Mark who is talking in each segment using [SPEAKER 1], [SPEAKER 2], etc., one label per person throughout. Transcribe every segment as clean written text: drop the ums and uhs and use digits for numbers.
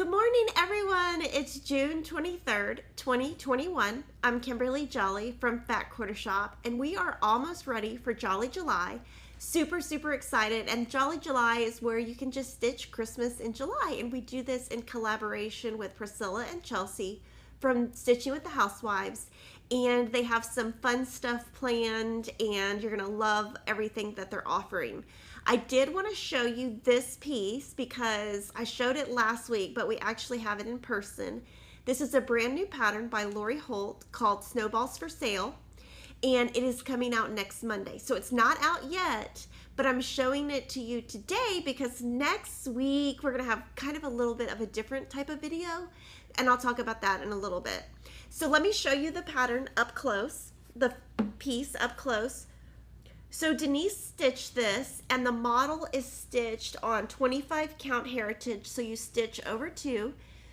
[SPEAKER 1] Good morning, everyone. It's June 23rd, 2021. I'm Kimberly Jolly from Fat Quarter Shop, and we are almost ready for Jolly July. Super excited. And Jolly July is where you can just stitch Christmas in July. And we do this in collaboration with Priscilla and Chelsea from Stitching with the Housewives. And they have some fun stuff planned, and you're going to love everything that they're offering. I did want to show you this piece because I showed it last week, but we actually have it in person. This is a brand new pattern by Holt called Snowballs for Sale, and it is coming out next Monday. So it's not out yet, but I'm showing it to you today because next week we're going to have kind of a little bit of a different type of video, and I'll talk about that in a little bit. So let me show you the pattern up close, the piece up close. So Denise stitched this, and the model is stitched on 25 count Heritage, so you stitch over 2.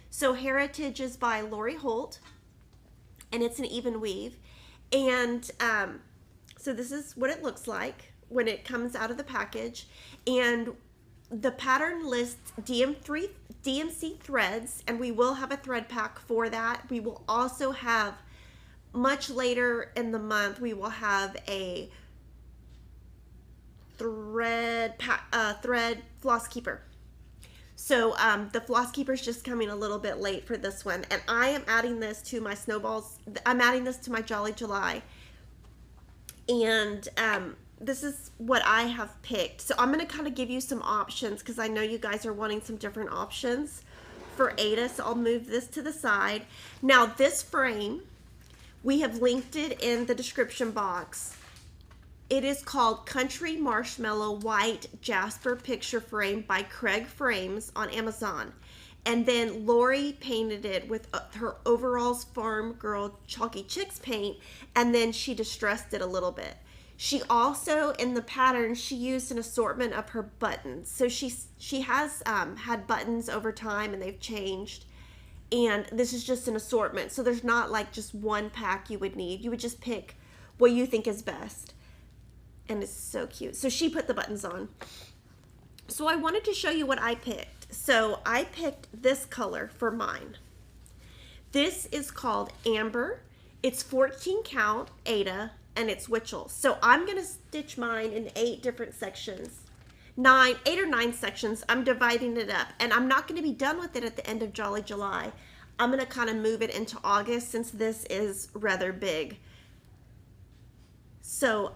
[SPEAKER 1] So Heritage is by Holt, and it's an even weave. And so this is what it looks like when it comes out of the package. And the pattern lists DMC threads, and we will have a thread pack for that. We will also have, much later in the month, we will have a thread floss keeper. So the floss keeper is just coming a little bit late for this one, and I am adding this to my Snowballs. I'm adding this to my Jolly July, and this is what I have picked. So I'm going to kind of give you some options because I know you guys are wanting some different options for Aida, so I'll move this to the side. Now this frame, we have linked it in the description box. It is called Country Marshmallow White Jasper Picture Frame by Craig Frames on Amazon. And then Lori painted it with her Overalls Farm Girl Chalky Chicks paint, and then she distressed it a little bit. She also, in the pattern, she used an assortment of her buttons. So she has had buttons over time, and they've changed. And this is just an assortment. So there's not like just one pack you would need. You would just pick what you think is best. And it's so cute. So she put the buttons on. So I wanted to show you what I picked. So I picked this color for mine. This is called Amber. It's 14 count Aida, and it's Witchell. So I'm going to stitch mine in 8 different sections. 8 or 9 sections. I'm dividing it up, and I'm not going to be done with it at the end of Jolly July. I'm going to kind of move it into August since this is rather big. So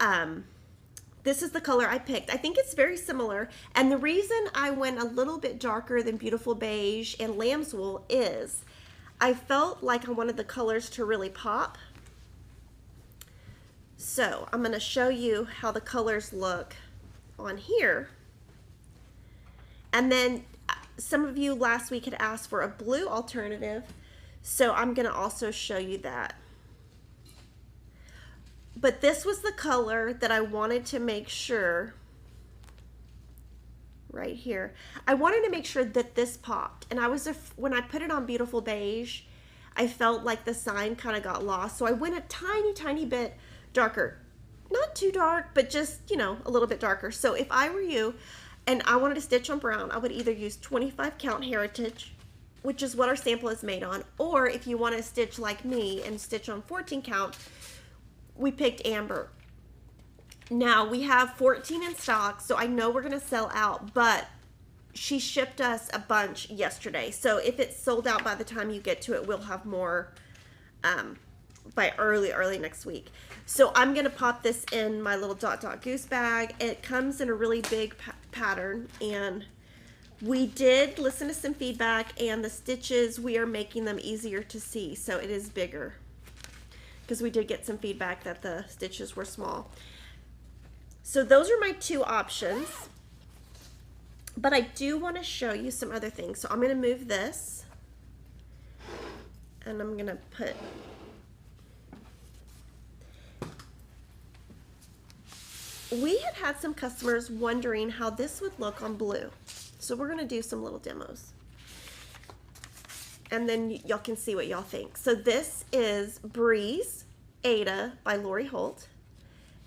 [SPEAKER 1] this is the color I picked. I think it's very similar, and the reason I went a little bit darker than Beautiful Beige and Lamb's Wool is I felt like I wanted the colors to really pop. So I'm going to show you how the colors look on here. And then some of you last week had asked for a blue alternative, so I'm going to also show you that. But this was the color that I wanted to make sure, right here, I wanted to make sure that this popped. And when I put it on Beautiful Beige, I felt like the sign kind of got lost. So I went a tiny bit darker. Not too dark, but just, you know, a little bit darker. So if I were you and I wanted to stitch on brown, I would either use 25 count Heritage, which is what our sample is made on, or if you want to stitch like me and stitch on 14 count, we picked Amber. Now we have 14 in stock, so I know we're going to sell out, but she shipped us a bunch yesterday. So if it's sold out by the time you get to it, we'll have more by early next week. So I'm going to pop this in my little dot goose bag. It comes in a really big pattern, and we did listen to some feedback, and the stitches, we are making them easier to see, so it is bigger. Because we did get some feedback that the stitches were small. So those are my 2 options. But I do want to show you some other things. So I'm going to move this. And I'm going to put... We had some customers wondering how this would look on blue. So we're going to do some little demos. And then y'all can see what y'all think. So this is Breeze Aida by Holt.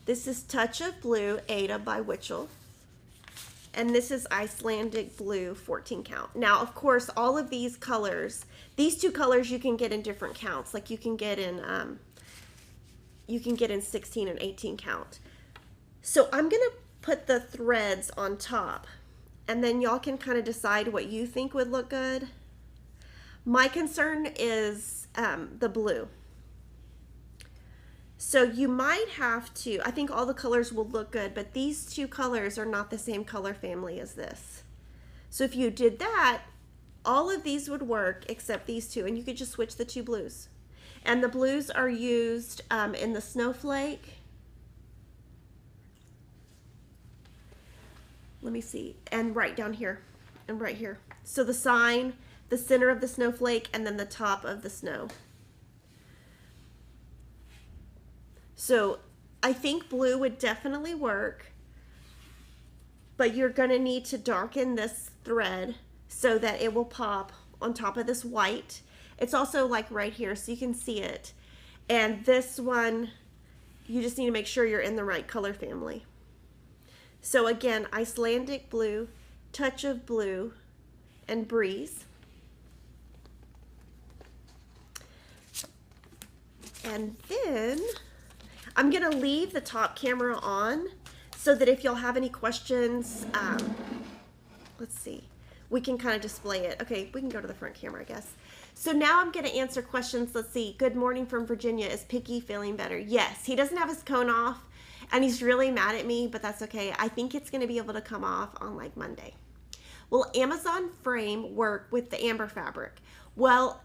[SPEAKER 1] This is Touch of Blue Aida by Witchell. And this is Icelandic blue 14 count. Now, of course, all of these colors, these two colors you can get in different counts. Like you can get in 16 and 18 count. So I'm gonna put the threads on top, and then y'all can kind of decide what you think would look good. My concern is the blue. So you might have to, I think all the colors will look good, but these two colors are not the same color family as this. So if you did that, all of these would work except these two, and you could just switch the two blues. And the blues are used in the snowflake. Let me see, and right down here, and right here. So the sign, the center of the snowflake, and then the top of the snow. So I think blue would definitely work, but you're gonna need to darken this thread so that it will pop on top of this white. It's also like right here so you can see it. And this one, you just need to make sure you're in the right color family. So again, Icelandic blue, touch of blue, and breeze. And then I'm gonna leave the top camera on so that if y'all have any questions, let's see, we can kind of display it. Okay, we can go to the front camera, I guess. So now I'm gonna answer questions. Let's see, good morning from Virginia. Is Picky feeling better? Yes, he doesn't have his cone off and he's really mad at me, but that's okay. I think it's gonna be able to come off on like Monday. Will Amazon frame work with the amber fabric? Well,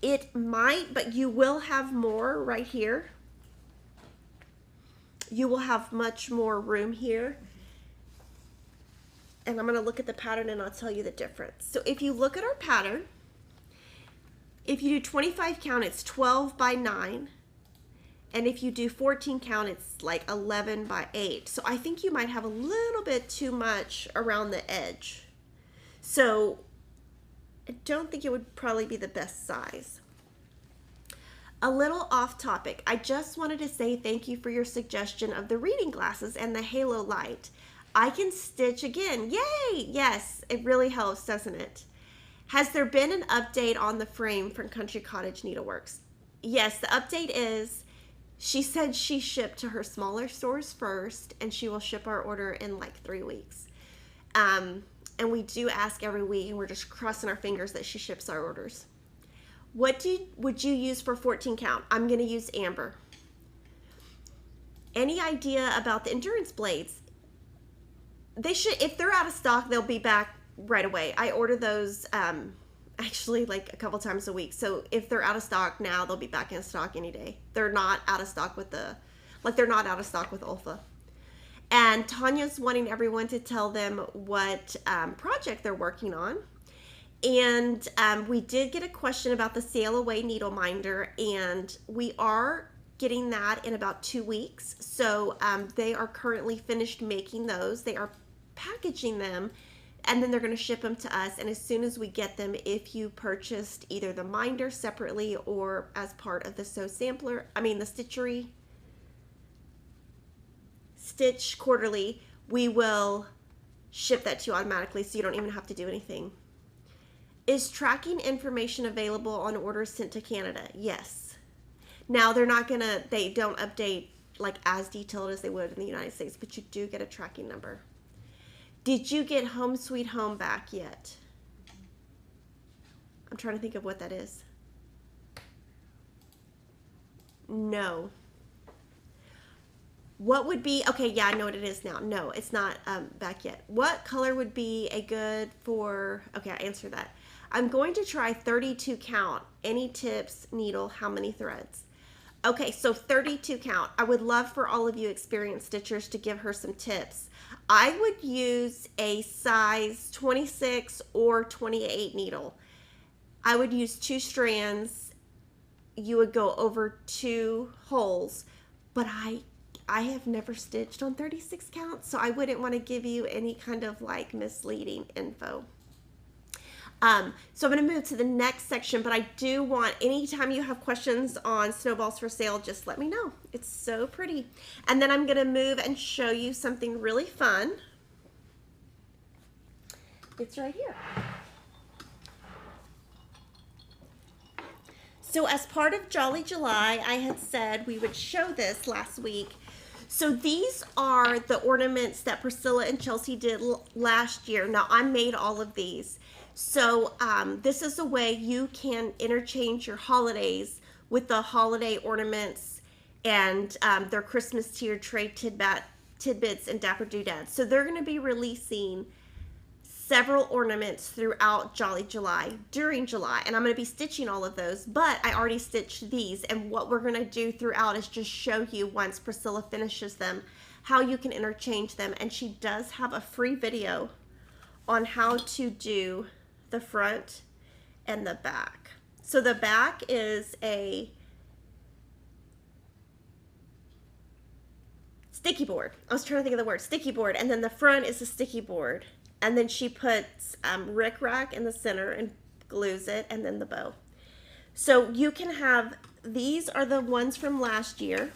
[SPEAKER 1] it might, but you will have more right here. You will have much more room here. And I'm going to look at the pattern and I'll tell you the difference. So if you look at our pattern, if you do 25 count, it's 12 by 9. And if you do 14 count, it's like 11 by 8. So I think you might have a little bit too much around the edge. So I don't think it would probably be the best size. A little off topic, I just wanted to say thank you for your suggestion of the reading glasses and the halo light. I can stitch again. Yay! Yes, it really helps, doesn't it? Has there been an update on the frame from Country Cottage Needleworks? Yes, the update is she said she shipped to her smaller stores first and she will ship our order in like 3 weeks. And we do ask every week and we're just crossing our fingers that she ships our orders. What would you use for 14 count? I'm going to use amber. Any idea about the endurance blades? They should, if they're out of stock, they'll be back right away. I order those actually like a couple times a week. So if they're out of stock now, they'll be back in stock any day. They're not out of stock with they're not out of stock with Ulfa. And Tanya's wanting everyone to tell them what project they're working on. And we did get a question about the Sail Away needle minder, and we are getting that in about 2 weeks. So they are currently finished making those. They are packaging them, and then they're going to ship them to us. And as soon as we get them, if you purchased either the minder separately or as part of the the Stitch Quarterly, we will ship that to you automatically, so you don't even have to do anything. Is tracking information available on orders sent to Canada? Yes. Now they don't update like as detailed as they would in the United States, but you do get a tracking number. Did you get Home Sweet Home back yet? I'm trying to think of what that is. No. What would be, okay, yeah, I know what it is now. No, it's not back yet. What color would be a good for, okay, I answered that. I'm going to try 32 count. Any tips, needle, how many threads? Okay, so 32 count. I would love for all of you experienced stitchers to give her some tips. I would use a size 26 or 28 needle. I would use 2 strands. You would go over 2 holes, but I have never stitched on 36 count, so I wouldn't want to give you any kind of like misleading info. So I'm going to move to the next section, but I do want, anytime you have questions on Snowballs for sale, just let me know. It's so pretty. And then I'm going to move and show you something really fun. It's right here. So as part of Jolly July, I had said we would show this last week. So these are the ornaments that Priscilla and Chelsea did last year. Now I made all of these. So this is a way you can interchange your holidays with the holiday ornaments and their Christmas tier tray tidbits and Dapper Doodads. So they're going to be releasing several ornaments throughout Jolly July, during July, and I'm going to be stitching all of those, but I already stitched these, and what we're going to do throughout is just show you, once Priscilla finishes them, how you can interchange them. And she does have a free video on how to do the front and the back. So the back is a sticky board. I was trying to think of the word, sticky board, and then the front is a sticky board. And then she puts rickrack in the center and glues it, and then the bow. So you can have, these are the ones from last year.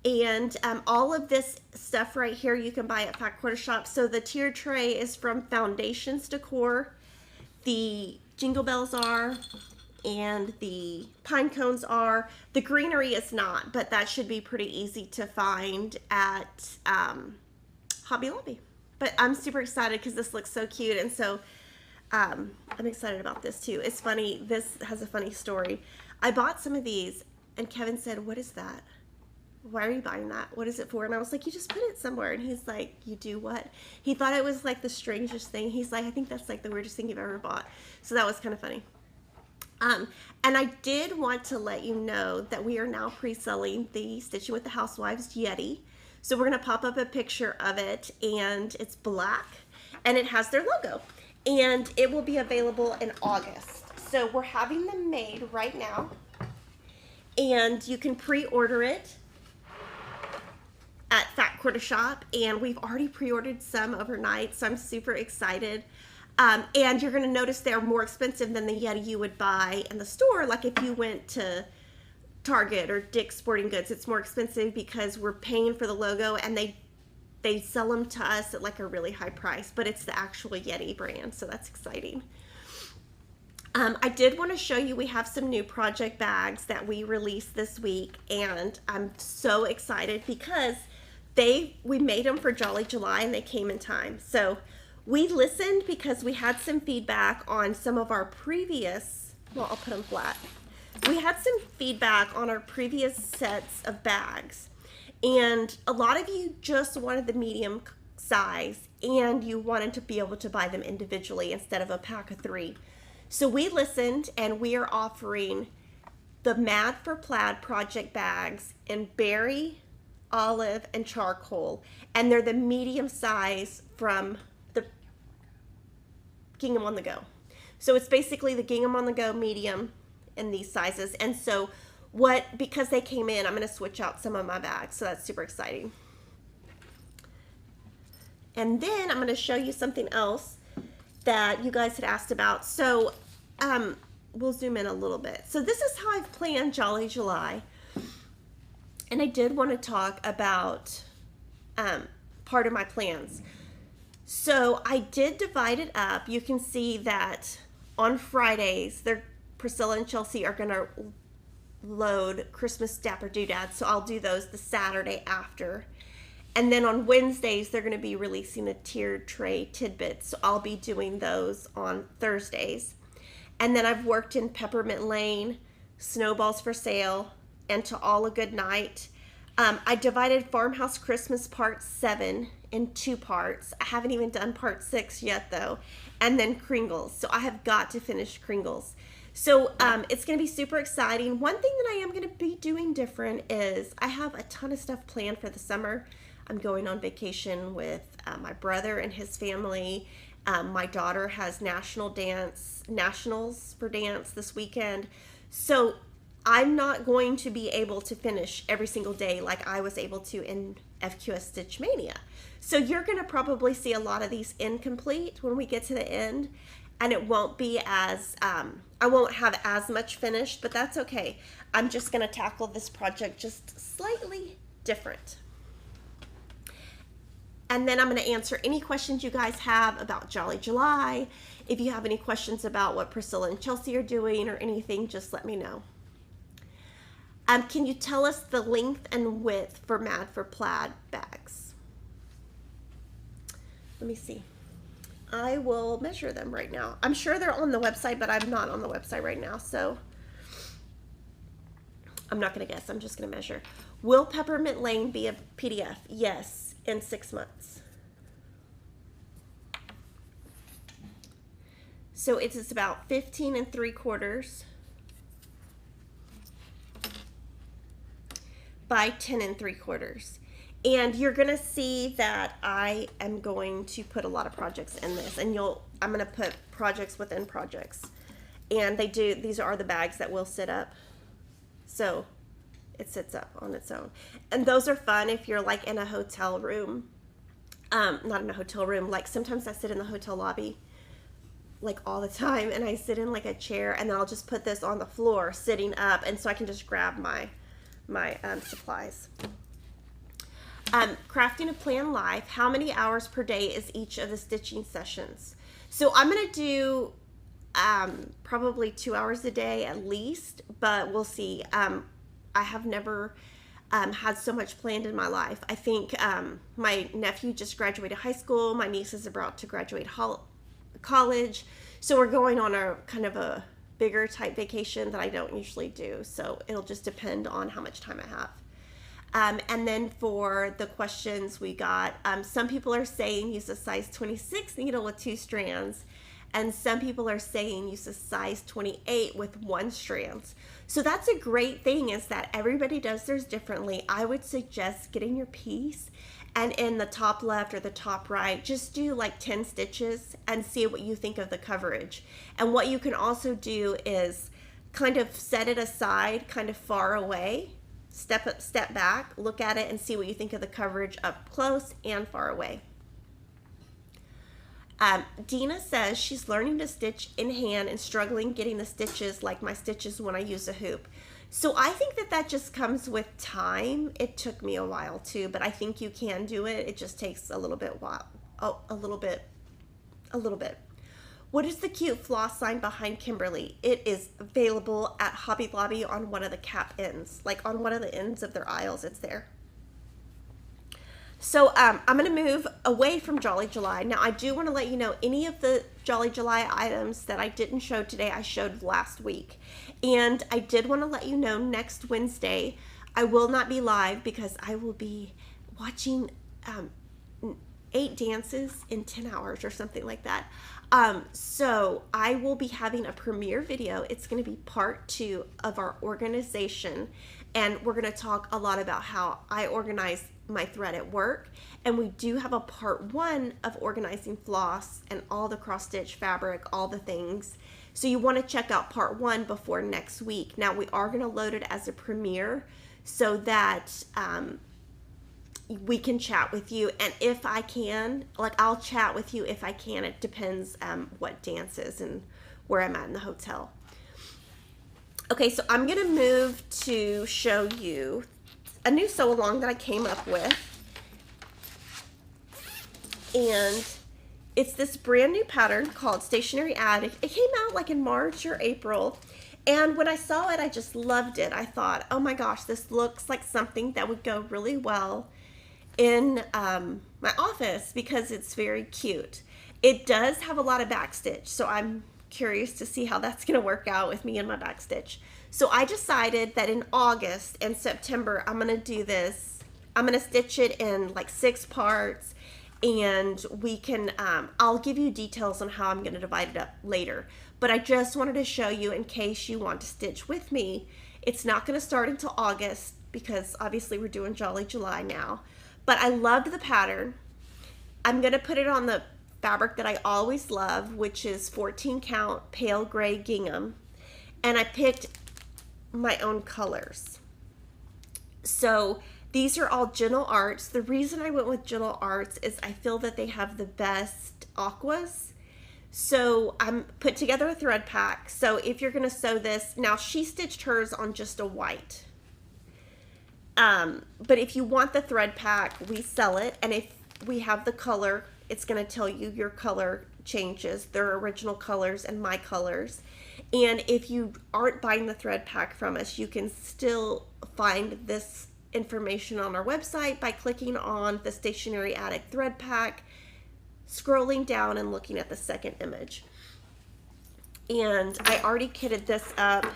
[SPEAKER 1] And all of this stuff right here you can buy at Fat Quarter Shop. So the tier tray is from Foundations Decor. The jingle bells are, and the pine cones are. The greenery is not, but that should be pretty easy to find at Hobby Lobby. But I'm super excited because this looks so cute, and so I'm excited about this too. It's funny, this has a funny story. I bought some of these and Kevin said, "What is that? Why are you buying that? What is it for?" And I was like, "You just put it somewhere." And he's like, "You do what?" He thought it was like the strangest thing. He's like, "I think that's like the weirdest thing you've ever bought." So that was kind of funny. And I did want to let you know that we are now pre-selling the Stitching with the Housewives Yeti. So we're going to pop up a picture of it, and it's black, and it has their logo, and it will be available in August. So we're having them made right now, and you can pre-order it at Fat Quarter Shop, and we've already pre-ordered some overnight, so I'm super excited. And you're going to notice they're more expensive than the Yeti you would buy in the store. Like if you went to Target or Dick's Sporting Goods, it's more expensive because we're paying for the logo, and they sell them to us at like a really high price, but it's the actual Yeti brand, so that's exciting. I did want to show you, we have some new project bags that we released this week, and I'm so excited because we made them for Jolly July and they came in time. So we listened because we had some feedback on some of our previous, well, I'll put them flat. We had some feedback on our previous sets of bags, and a lot of you just wanted the medium size, and you wanted to be able to buy them individually instead of a pack of 3. So we listened, and we are offering the Mad for Plaid project bags in berry, olive, and charcoal, and they're the medium size from the Gingham on the Go. So it's basically the Gingham on the Go medium in these sizes. And so because they came in, I'm going to switch out some of my bags, so that's super exciting. And then I'm going to show you something else that you guys had asked about. So we'll zoom in a little bit. So this is how I've planned Jolly July, and I did want to talk about part of my plans. So I did divide it up. You can see that on Fridays, Priscilla and Chelsea are going to load Christmas Dapper Doodads, so I'll do those the Saturday after. And then on Wednesdays, they're going to be releasing the tiered tray tidbits, so I'll be doing those on Thursdays. And then I've worked in Peppermint Lane, Snowballs for Sale, and To All a Good Night. I divided Farmhouse Christmas Part 7 in 2 parts. I haven't even done Part 6 yet, though. And then Kringles, so I have got to finish Kringles. So it's going to be super exciting. One thing that I am going to be doing different is I have a ton of stuff planned for the summer. I'm going on vacation with my brother and his family. My daughter has nationals for dance this weekend. So I'm not going to be able to finish every single day like I was able to in FQS Stitch Mania. So you're going to probably see a lot of these incomplete when we get to the end. And it won't be as, I won't have as much finished, but that's okay. I'm just going to tackle this project just slightly different. And then I'm going to answer any questions you guys have about Jolly July. If you have any questions about what Priscilla and Chelsea are doing or anything, just let me know. Can you tell us the length and width for Mad for Plaid bags? Let me see. I will measure them right now. I'm sure they're on the website, but I'm not on the website right now, so I'm not going to guess. I'm just going to measure. Will Peppermint Lane be a PDF? Yes, in 6 months. So it's about 15 3/4 by 10 3/4. And you're going to see that I am going to put a lot of projects in this, and I'm going to put projects within projects. And these are the bags that will sit up. So it sits up on its own. And those are fun if you're like in a hotel room. Not in a hotel room, like sometimes I sit in the hotel lobby like all the time, and I sit in like a chair, and then I'll just put this on the floor sitting up, and so I can just grab my supplies. Crafting a Plan Life. How many hours per day is each of the stitching sessions? So I'm going to do probably 2 hours a day at least, but we'll see. I have never had so much planned in my life. I think my nephew just graduated high school. My niece is about to graduate college. So we're going on a kind of a bigger type vacation that I don't usually do. So it'll just depend on how much time I have. And then for the questions we got, some people are saying use a size 26 needle with 2 strands. And some people are saying use a size 28 with 1 strand. So that's a great thing, is that everybody does theirs differently. I would suggest getting your piece, and in the top left or the top right, just do like 10 stitches and see what you think of the coverage. And what you can also do is kind of set it aside kind of far away, step back, look at it and see what you think of the coverage up close and far away. Dina says she's learning to stitch in hand and struggling getting the stitches like my stitches when I use a hoop. So I think that just comes with time. It took me a while too, but I think you can do it. It just takes a little bit. A little bit. What is the cute floss sign behind Kimberly? It is available at Hobby Lobby on one of the cap ends, like on one of the ends of their aisles. It's there. So I'm going to move away from Jolly July. Now I do want to let you know any of the Jolly July items that I didn't show today, I showed last week. And I did want to let you know next Wednesday I will not be live because I will be watching 8 dances in 10 hours or something like that. So I will be having a premiere video. It's going to be part 2 of our organization. And we're going to talk a lot about how I organize my thread at work, and we do have a part 1 of organizing floss and all the cross stitch fabric, all the things. So you want to check out part 1 before next week. Now we are going to load it as a premiere so that we can chat with you, and if I can, like I'll chat with you if I can. It depends what dances and where I'm at in the hotel. Okay, so I'm going to move to show you a new sew along that I came up with, and it's this brand new pattern called Stationery Addict. It came out like in March or April, and when I saw it I just loved it. I thought, oh my gosh, this looks like something that would go really well in my office because it's very cute. It does have a lot of backstitch, so I'm curious to see how that's going to work out with me and my backstitch. So I decided that in August and September I'm going to do this. I'm going to stitch it in like 6 parts, and we can I'll give you details on how I'm going to divide it up later, but I just wanted to show you in case you want to stitch with me. It's not going to start until August because obviously we're doing Jolly July now, but I loved the pattern. I'm going to put it on the fabric that I always love, which is 14 count pale gray gingham, and I picked my own colors. So these are all Gentle Arts. The reason I went with Gentle Arts is I feel that they have the best aquas. So I'm put together a thread pack. So if you're going to sew this, now she stitched hers on just a white. But if you want the thread pack, we sell it. And if we have the color. It's going to tell you your color changes, their original colors and my colors. And if you aren't buying the thread pack from us, you can still find this information on our website by clicking on the Stationery Addict thread pack, scrolling down and looking at the second image. And I already kitted this up,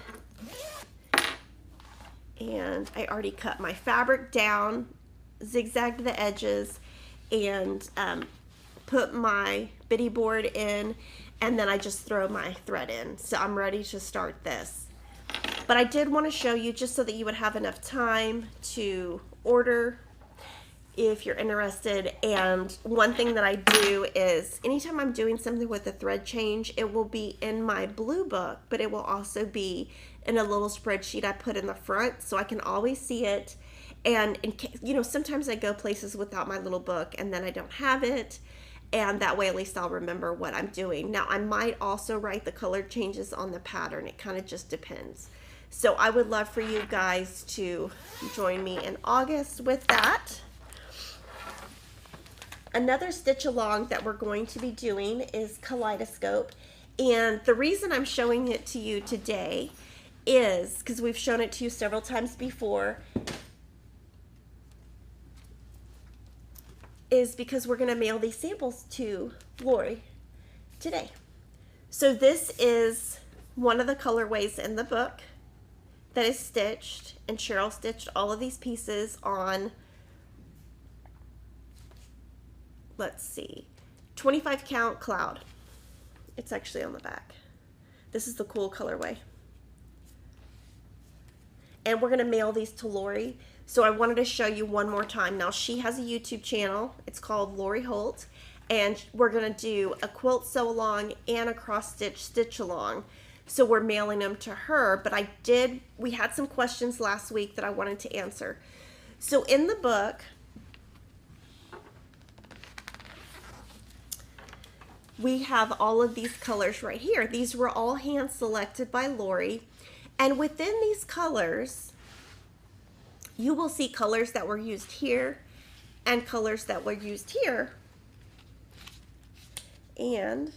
[SPEAKER 1] and I already cut my fabric down, zigzagged the edges, and put my bitty board in, and then I just throw my thread in. So I'm ready to start this. But I did want to show you just so that you would have enough time to order if you're interested. And one thing that I do is anytime I'm doing something with a thread change, it will be in my blue book, but it will also be in a little spreadsheet I put in the front so I can always see it. And in case, you know, sometimes I go places without my little book and then I don't have it. And that way at least I'll remember what I'm doing. Now I might also write the color changes on the pattern. It kind of just depends. So I would love for you guys to join me in August with that. Another stitch along that we're going to be doing is Kaleidoscope. And the reason I'm showing it to you today is because we've shown it to you several times before, is because we're going to mail these samples to Lori today. So this is one of the colorways in the book that is stitched, and Cheryl stitched all of these pieces on, let's see, 25 count cloud. It's actually on the back. This is the cool colorway. And we're going to mail these to Lori. So I wanted to show you one more time. Now she has a YouTube channel. It's called Lori Holt. And we're going to do a quilt sew along and a cross stitch stitch along. So we're mailing them to her. But we had some questions last week that I wanted to answer. So in the book, we have all of these colors right here. These were all hand selected by Lori. And within these colors, you will see colors that were used here and colors that were used here. And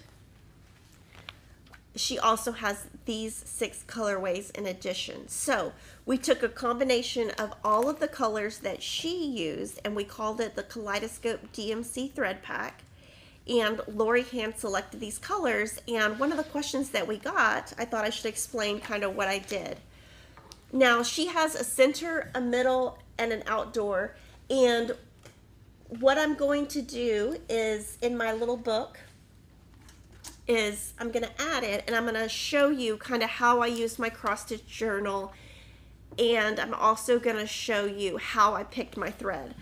[SPEAKER 1] she also has these 6 colorways in addition. So we took a combination of all of the colors that she used and we called it the Kaleidoscope DMC thread pack. And Lori hand selected these colors, and one of the questions that we got, I thought I should explain kind of what I did. Now she has a center, a middle, and an outdoor, and what I'm going to do is in my little book is I'm going to add it, and I'm going to show you kind of how I use my cross stitch journal, and I'm also going to show you how I picked my thread.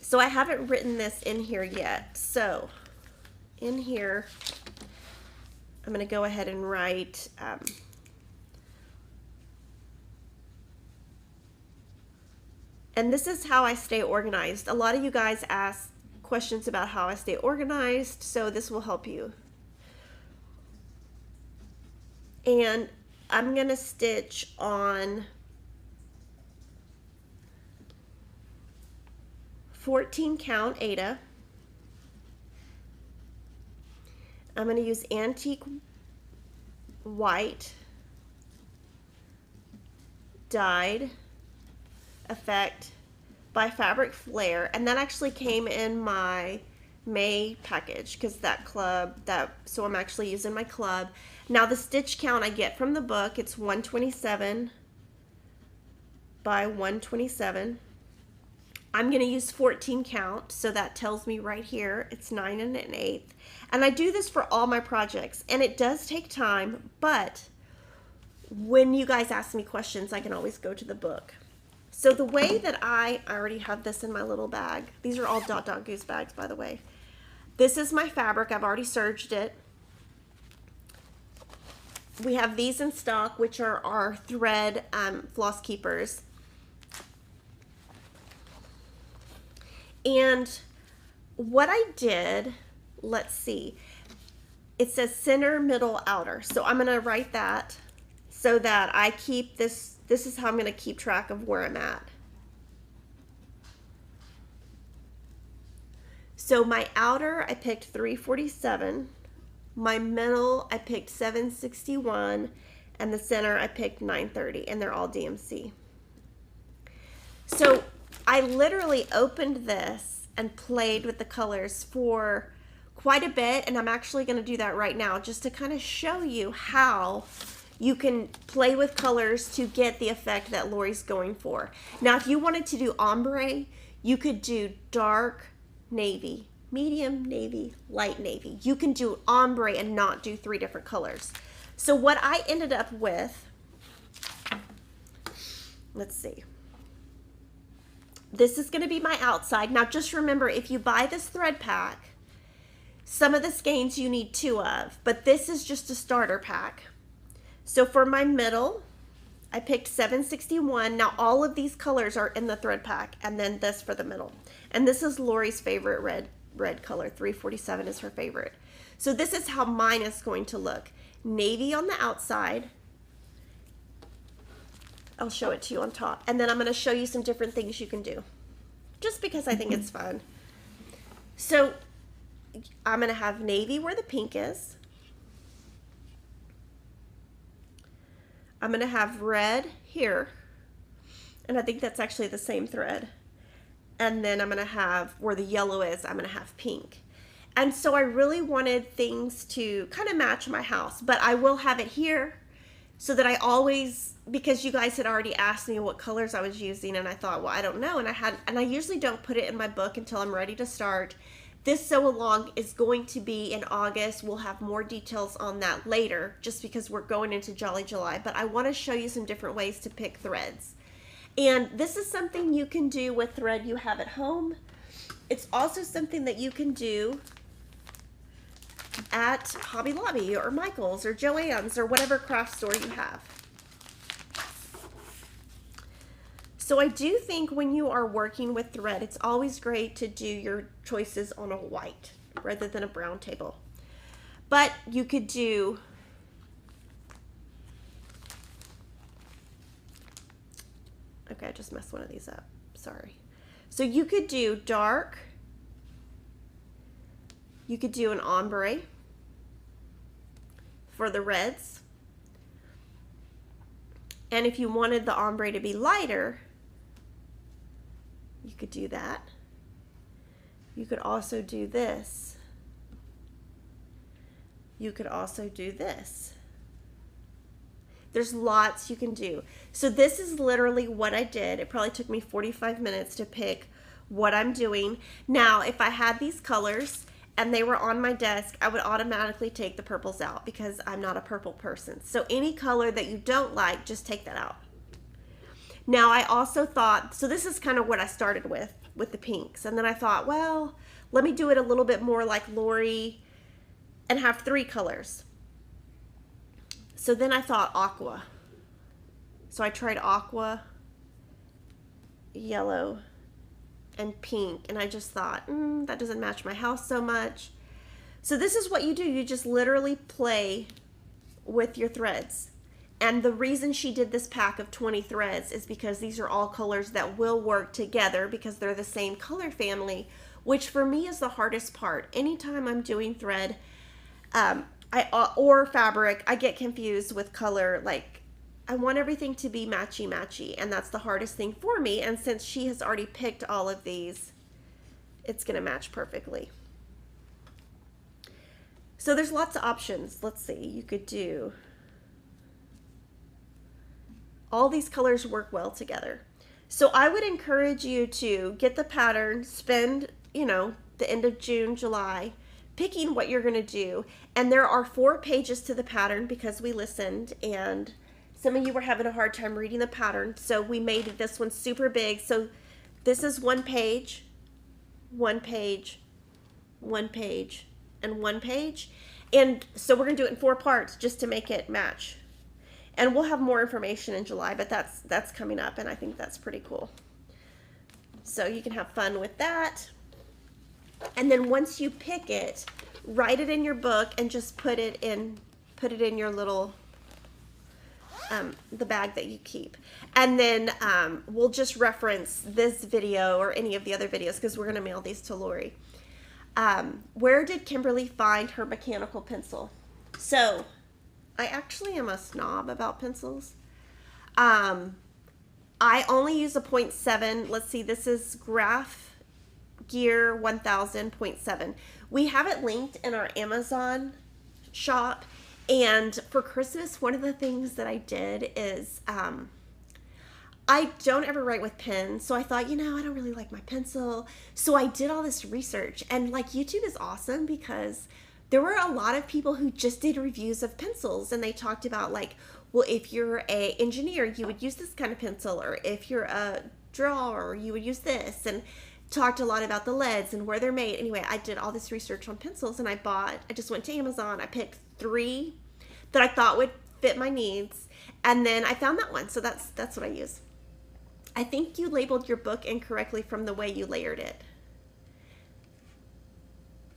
[SPEAKER 1] So I haven't written this in here yet. So in here, I'm going to go ahead and write and this is how I stay organized. A lot of you guys ask questions about how I stay organized, so this will help you. And I'm going to stitch on 14 count Aida. I'm going to use antique white dyed effect by Fabric Flair, and that actually came in my May package because so I'm actually using my club. Now the stitch count I get from the book, it's 127 by 127. I'm going to use 14 count, so that tells me right here it's 9 1/8. And I do this for all my projects, and it does take time, but when you guys ask me questions, I can always go to the book. So the way that I already have this in my little bag. These are all Dot Dot Goose bags, by the way. This is my fabric. I've already serged it. We have these in stock, which are our thread floss keepers. And what I did, let's see, it says center, middle, outer. So I'm going to write that so that I keep this is how I'm going to keep track of where I'm at. So my outer, I picked 347. My middle, I picked 761. And the center, I picked 930. And they're all DMC. So I literally opened this and played with the colors for quite a bit. And I'm actually going to do that right now just to kind of show you how you can play with colors to get the effect that Lori's going for. Now, if you wanted to do ombre, you could do dark navy, medium navy, light navy. You can do ombre and not do 3 different colors. So what I ended up with, let's see. This is going to be my outside. Now, just remember, if you buy this thread pack, some of the skeins you need 2 of, but this is just a starter pack. So for my middle, I picked 761. Now all of these colors are in the thread pack, and then this for the middle. And this is Lori's favorite red color. 347 is her favorite. So this is how mine is going to look. Navy on the outside. I'll show it to you on top. And then I'm going to show you some different things you can do, just because I think it's fun. So I'm going to have navy where the pink is. I'm going to have red here, and I think that's actually the same thread. And then I'm going to have where the yellow is, I'm going to have pink. And so I really wanted things to kind of match my house, but I will have it here so that I always, because you guys had already asked me what colors I was using, and I thought, well, I don't know. And I usually don't put it in my book until I'm ready to start. This sew along is going to be in August. We'll have more details on that later, just because we're going into Jolly July. But I want to show you some different ways to pick threads. And this is something you can do with thread you have at home. It's also something that you can do at Hobby Lobby or Michael's or Joann's or whatever craft store you have. So I do think when you are working with thread, it's always great to do your choices on a white rather than a brown table. But you could do okay, I just messed one of these up. Sorry. So you could do dark. You could do an ombre for the reds. And if you wanted the ombre to be lighter, you could do that. You could also do this. You could also do this. There's lots you can do. So this is literally what I did. It probably took me 45 minutes to pick what I'm doing. Now, if I had these colors and they were on my desk, I would automatically take the purples out because I'm not a purple person. So any color that you don't like, just take that out. Now I also thought, so this is kind of what I started with the pinks. And then I thought, well, let me do it a little bit more like Lori and have 3 colors. So then I thought aqua. So I tried aqua, yellow, and pink. And I just thought, that doesn't match my house so much. So this is what you do. You just literally play with your threads. And the reason she did this pack of 20 threads is because these are all colors that will work together because they're the same color family, which for me is the hardest part. Anytime I'm doing thread or fabric, I get confused with color. Like, I want everything to be matchy-matchy, and that's the hardest thing for me. And since she has already picked all of these, it's going to match perfectly. So there's lots of options. Let's see, you could do... all these colors work well together. So I would encourage you to get the pattern, spend, the end of June, July, picking what you're going to do. And there are 4 pages to the pattern because we listened and some of you were having a hard time reading the pattern. So we made this one super big. So this is 1 page, 1 page, 1 page, and 1 page. And so we're going to do it in 4 parts just to make it match. And we'll have more information in July, but that's coming up, and I think that's pretty cool. So you can have fun with that. And then once you pick it, write it in your book and just put it in your little the bag that you keep. And then we'll just reference this video or any of the other videos because we're going to mail these to Lori. Where did Kimberly find her mechanical pencil? So, I actually am a snob about pencils. I only use a 0.7. Let's see, this is Graph Gear 1000.7. We have it linked in our Amazon shop. And for Christmas, one of the things that I did is I don't ever write with pens. So I thought, I don't really like my pencil. So I did all this research. And like YouTube is awesome because there were a lot of people who just did reviews of pencils. And they talked about like, well, if you're an engineer, you would use this kind of pencil. Or if you're a drawer, you would use this. And talked a lot about the leads and where they're made. Anyway, I did all this research on pencils and I just went to Amazon. I picked 3 that I thought would fit my needs. And then I found that one. So that's what I use. I think you labeled your book incorrectly from the way you layered it.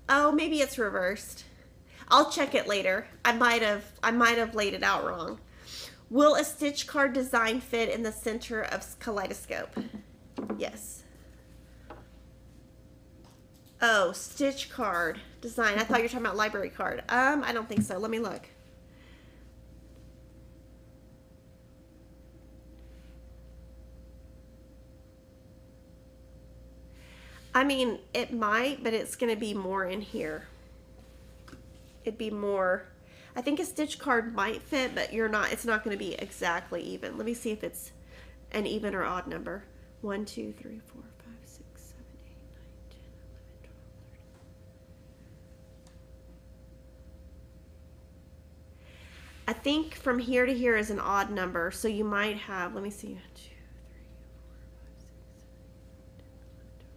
[SPEAKER 1] Oh, maybe it's reversed. I'll check it later. I might have laid it out wrong. Will a stitch card design fit in the center of Kaleidoscope? Yes. Oh, stitch card design. I thought you were talking about library card. I don't think so. Let me look. I mean, it might, but it's going to be more in here. It'd be more. I think a stitch card might fit, but it's not going to be exactly even. Let me see if it's an even or odd number. 1, 2, 3, 4, 5, 6, 7, 8, 9, 10, 11, 12, 13. I think from here to here is an odd number, so you might have, let me see, 2, 3, 4, 5, 6, 7, 8, 9, 10,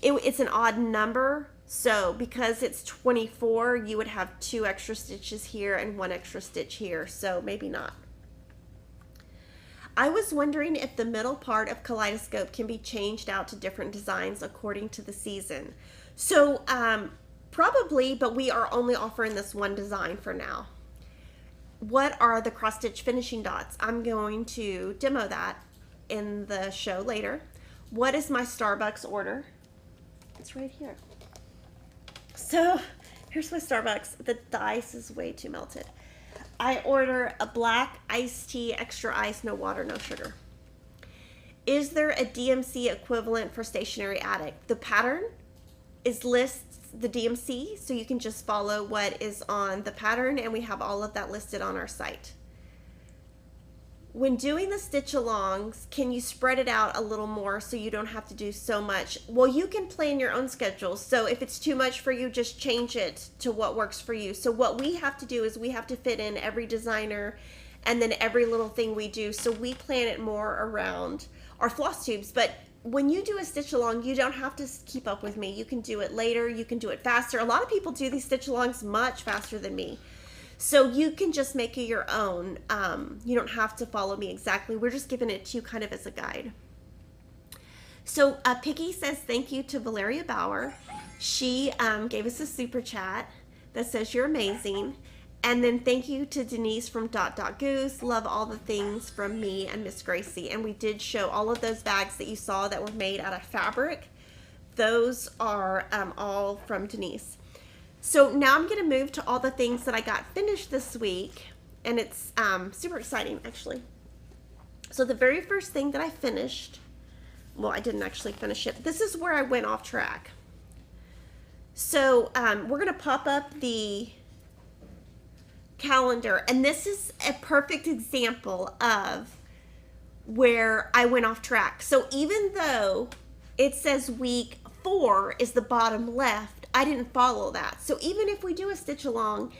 [SPEAKER 1] 11, 12. It's an odd number, so because it's 24, you would have 2 extra stitches here and 1 extra stitch here, so maybe not. I was wondering if the middle part of Kaleidoscope can be changed out to different designs according to the season. So probably, but we are only offering this one design for now. What are the cross stitch finishing dots? I'm going to demo that in the show later. What is my Starbucks order? It's right here. So here's my Starbucks. The ice is way too melted. I order a black iced tea, extra ice, no water, no sugar. Is there a DMC equivalent for Stationery Addict? The pattern lists the DMC, so you can just follow what is on the pattern, and we have all of that listed on our site. When doing the stitch alongs, can you spread it out a little more so you don't have to do so much? Well, you can plan your own schedule. So if it's too much for you, just change it to what works for you. So what we have to do is we have to fit in every designer and then every little thing we do. So we plan it more around our floss tubes. But when you do a stitch along, you don't have to keep up with me. You can do it later. You can do it faster. A lot of people do these stitch alongs much faster than me. So you can just make it your own. You don't have to follow me exactly. We're just giving it to you kind of as a guide. So Piggy says thank you to Valeria Bauer. She gave us a super chat that says you're amazing. And then thank you to Denise from Goose. Love all the things from me and Miss Gracie. And we did show all of those bags that you saw that were made out of fabric. Those are all from Denise. So now I'm going to move to all the things that I got finished this week, and it's super exciting, actually. So the very first thing that I finished, well, I didn't actually finish it. This is where I went off track. So we're going to pop up the calendar, and this is a perfect example of where I went off track. So even though it says week 4 is the bottom left, I didn't follow that. So even if we do a stitch along,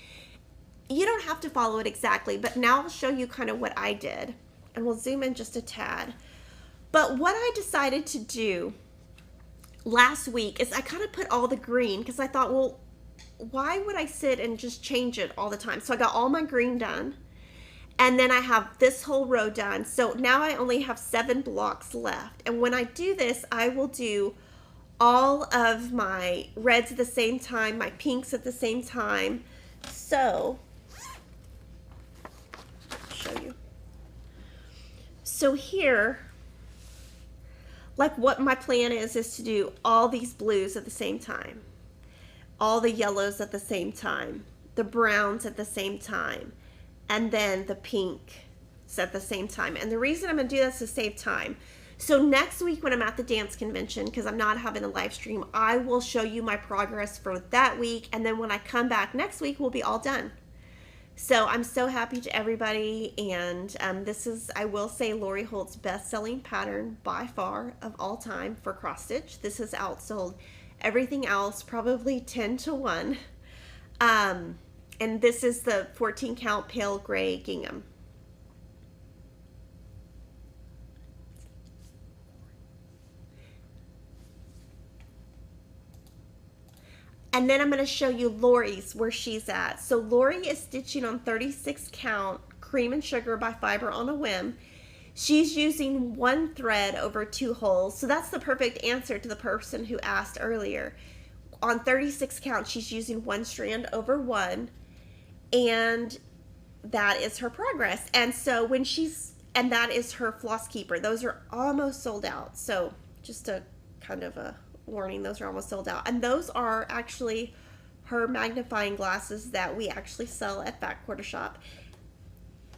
[SPEAKER 1] you don't have to follow it exactly, but now I'll show you kind of what I did, and we'll zoom in just a tad. But what I decided to do last week is I kind of put all the green because I thought, well, why would I sit and just change it all the time? So I got all my green done, and then I have this whole row done. So now I only have 7 blocks left, and when I do this, I will do all of my reds at the same time, my pinks at the same time. So, I'll show you. So here, like what my plan is to do all these blues at the same time, all the yellows at the same time, the browns at the same time, and then the pinks at the same time. And the reason I'm going to do this is to save time. So next week when I'm at the dance convention, because I'm not having a live stream, I will show you my progress for that week. And then when I come back next week, we'll be all done. So I'm so happy to everybody. And this is, I will say, Lori Holt's best-selling pattern by far of all time for cross stitch. This has outsold everything else probably 10 to 1. And this is the 14 count pale gray gingham. And then I'm going to show you Lori's, where she's at. So Lori is stitching on 36 count cream and sugar by Fiber on a Whim. She's using 1 thread over 2 holes. So that's the perfect answer to the person who asked earlier. On 36 count, she's using 1 strand over 1. And that is her progress. And so when and that is her floss keeper. Those are almost sold out. So just a kind of a warning, those are almost sold out. And those are actually her magnifying glasses that we actually sell at Fat Quarter Shop.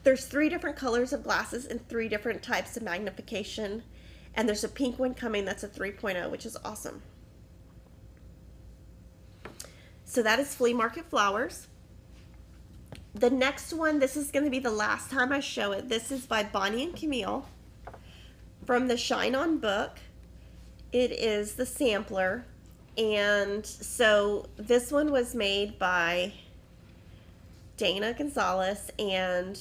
[SPEAKER 1] There's 3 different colors of glasses and 3 different types of magnification. And there's a pink one coming that's a 3.0, which is awesome. So that is Flea Market Flowers. The next one, this is going to be the last time I show it. This is by Bonnie and Camille from the Shine On book. It is the sampler, and so this one was made by Dana Gonzalez, and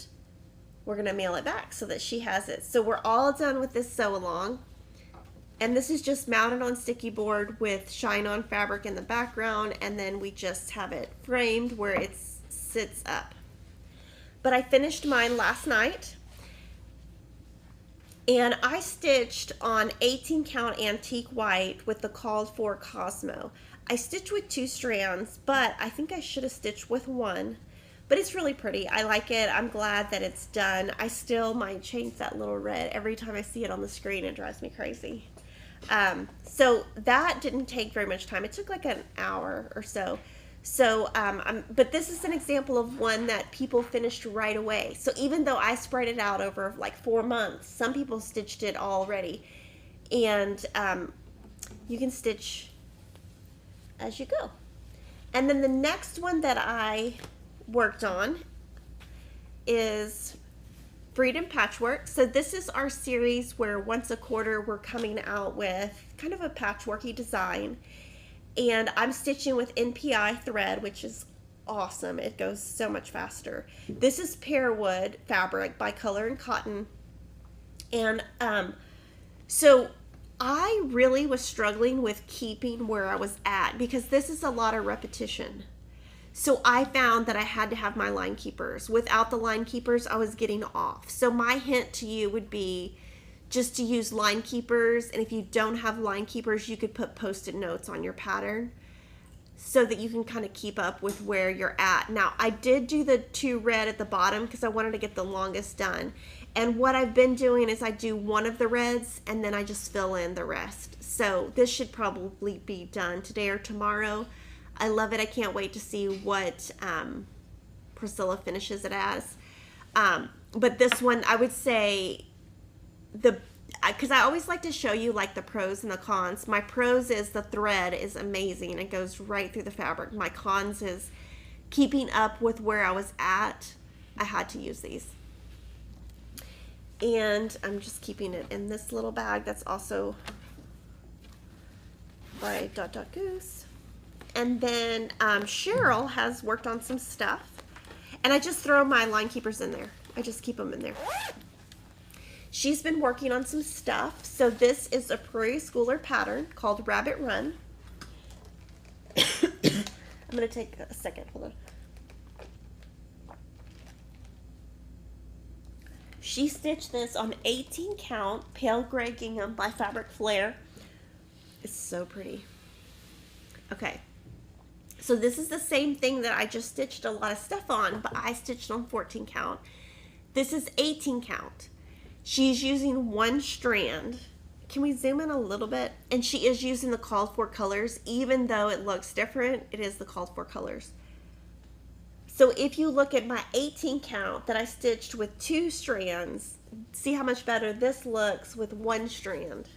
[SPEAKER 1] we're going to mail it back so that she has it. So we're all done with this sew along, and this is just mounted on sticky board with Shine On fabric in the background, and then we just have it framed where it sits up. But I finished mine last night. And I stitched on 18 count antique white with the called for Cosmo. I stitched with 2 strands, but I think I should have stitched with 1. But it's really pretty. I like it. I'm glad that it's done. I still might change that little red. Every time I see it on the screen, it drives me crazy. So that didn't take very much time. It took like an hour or so. So, but this is an example of one that people finished right away. So even though I spread it out over like 4 months, some people stitched it already. And you can stitch as you go. And then the next one that I worked on is Freedom Patchwork. So this is our series where once a quarter we're coming out with kind of a patchworky design. And I'm stitching with NPI thread, which is awesome. It goes so much faster. This is Pearwood fabric by Color and Cotton. And so I really was struggling with keeping where I was at because this is a lot of repetition. So I found that I had to have my line keepers. Without the line keepers, I was getting off. So my hint to you would be just to use line keepers, and if you don't have line keepers, you could put post-it notes on your pattern so that you can kind of keep up with where you're at. Now, I did do the 2 red at the bottom because I wanted to get the longest done. And what I've been doing is I do 1 of the reds and then I just fill in the rest. So this should probably be done today or tomorrow. I love it. I can't wait to see what Priscilla finishes it as. But this one, I would say, because I always like to show you like the pros and the cons. My pros is the thread is amazing. It goes right through the fabric. My cons is keeping up with where I was at. I had to use these. And I'm just keeping it in this little bag that's also by Dot Dot Goose. And then Cheryl has worked on some stuff. And I just throw my line keepers in there. I just keep them in there. She's been working on some stuff. So this is a Prairie Schooler pattern called Rabbit Run. I'm going to take a second. Hold on. She stitched this on 18 count pale gray gingham by Fabric Flair. It's so pretty. Okay. So this is the same thing that I just stitched a lot of stuff on, but I stitched on 14 count. This is 18 count. She's using 1 strand can we zoom in a little bit? And she is using the called for colors, even though it looks different, it is the called for colors. So if you look at my 18 count that I stitched with 2 strands, see how much better this looks with 1 strand.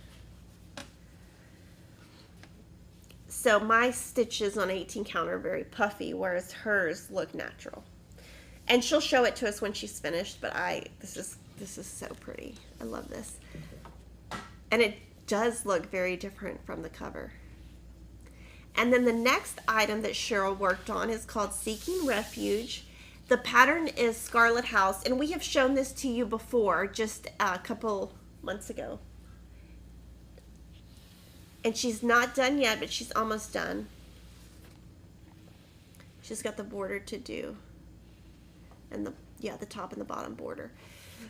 [SPEAKER 1] So my stitches on 18 count are very puffy, whereas hers look natural. And she'll show it to us when she's finished, but this is so pretty. I love this. And it does look very different from the cover. And then the next item that Cheryl worked on is called Seeking Refuge. The pattern is Scarlet House, and we have shown this to you before, just a couple months ago. And she's not done yet, but she's almost done. She's got the border to do. And the top and the bottom border.